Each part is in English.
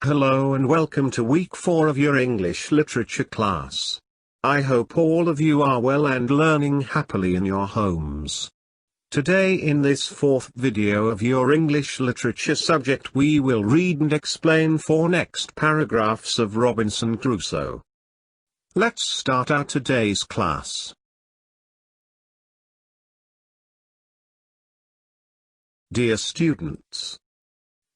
Hello and welcome to week 4 of your English literature class. I hope all of you are well and learning happily in your homes. Today in this 4th video of your English literature subject we will read and explain 4 next paragraphs of Robinson Crusoe. Let's start our today's class. Dear students,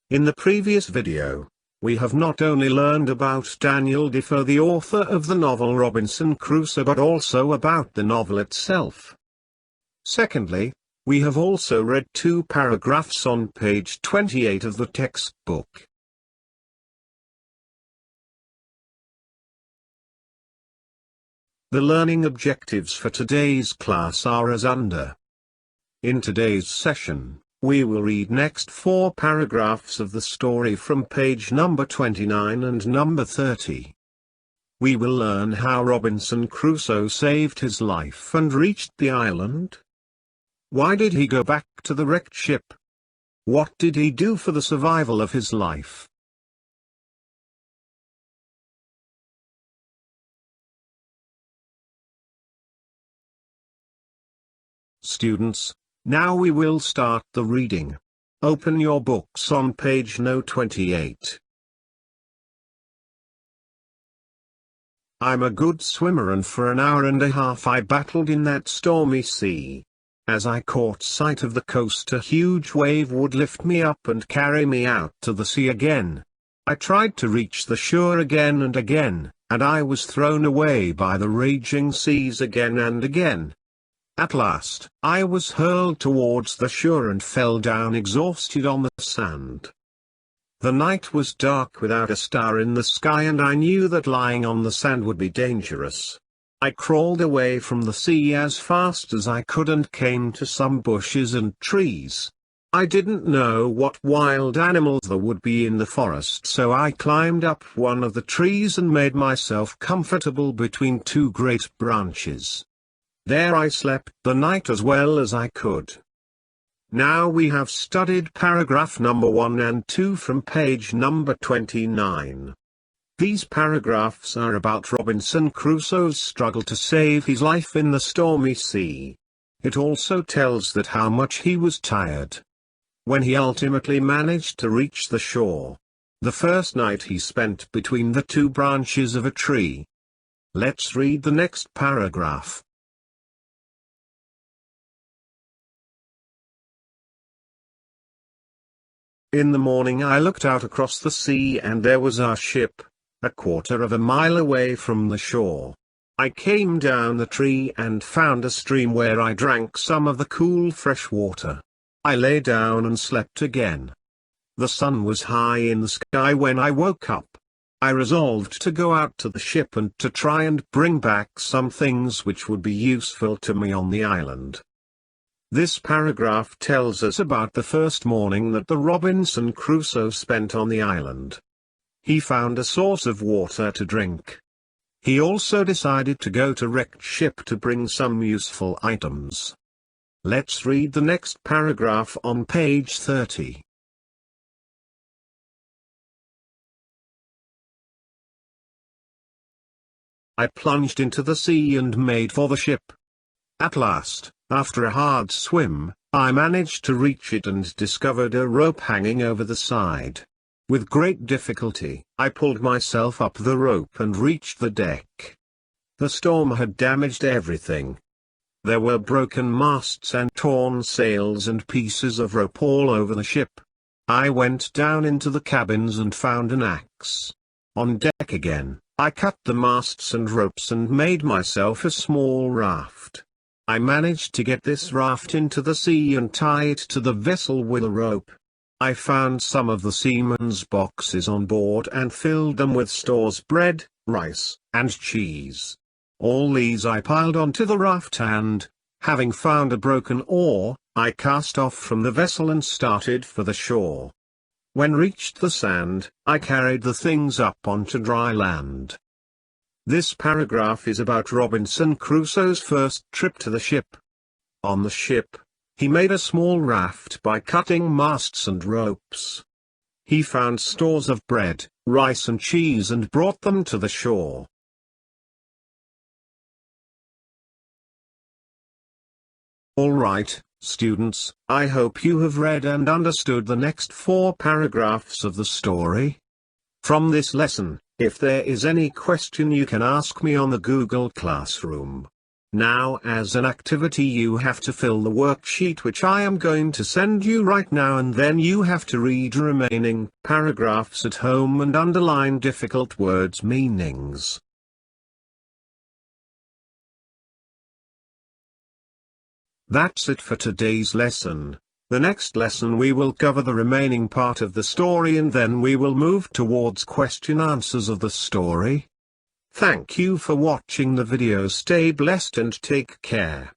in the previous video, we have not only learned about Daniel Defoe, the author of the novel Robinson Crusoe, but also about the novel itself. Secondly, we have also read 2 paragraphs on page 28 of the textbook. The learning objectives for today's class are as under. In today's session, we will read next 4 paragraphs of the story from page number 29 and number 30. We will learn how Robinson Crusoe saved his life and reached the island. Why did he go back to the wrecked ship? What did he do for the survival of his life? Students, now we will start the reading. Open your books on page 28. I'm a good swimmer, and for an hour and a half I battled in that stormy sea. As I caught sight of the coast, a huge wave would lift me up and carry me out to the sea again. I tried to reach the shore again and again, and I was thrown away by the raging seas again and again. At last, I was hurled towards the shore and fell down exhausted on the sand. The night was dark without a star in the sky, and I knew that lying on the sand would be dangerous. I crawled away from the sea as fast as I could and came to some bushes and trees. I didn't know what wild animals there would be in the forest, so I climbed up one of the trees and made myself comfortable between 2 great branches. There I slept the night as well as I could. Now we have studied paragraph number 1 and 2 from page number 29. These paragraphs are about Robinson Crusoe's struggle to save his life in the stormy sea. It also tells that how much he was tired when he ultimately managed to reach the shore. The first night he spent between the 2 branches of a tree. Let's read the next paragraph. In the morning I looked out across the sea, and there was our ship, a quarter of a mile away from the shore. I came down the tree and found a stream where I drank some of the cool fresh water. I lay down and slept again. The sun was high in the sky when I woke up. I resolved to go out to the ship and to try and bring back some things which would be useful to me on the island. This paragraph tells us about the first morning that the Robinson Crusoe spent on the island. He found a source of water to drink. He also decided to go to wrecked ship to bring some useful items. Let's read the next paragraph on page 30. I plunged into the sea and made for the ship. At last, after a hard swim, I managed to reach it and discovered a rope hanging over the side. With great difficulty, I pulled myself up the rope and reached the deck. The storm had damaged everything. There were broken masts and torn sails and pieces of rope all over the ship. I went down into the cabins and found an axe. On deck again, I cut the masts and ropes and made myself a small raft. I managed to get this raft into the sea and tie it to the vessel with a rope. I found some of the seamen's boxes on board and filled them with stores: bread, rice, and cheese. All these I piled onto the raft and, having found a broken oar, I cast off from the vessel and started for the shore. When reached the sand, I carried the things up onto dry land. This paragraph is about Robinson Crusoe's first trip to the ship. On the ship, he made a small raft by cutting masts and ropes. He found stores of bread, rice and cheese and brought them to the shore. Alright, students, I hope you have read and understood the next 4 paragraphs of the story. From this lesson, if there is any question you can ask me on the Google Classroom. Now as an activity you have to fill the worksheet which I am going to send you right now, and then you have to read remaining paragraphs at home and underline difficult words' meanings. That's it for today's lesson. The next lesson we will cover the remaining part of the story and then we will move towards question answers of the story. Thank you for watching the video. Stay blessed and take care.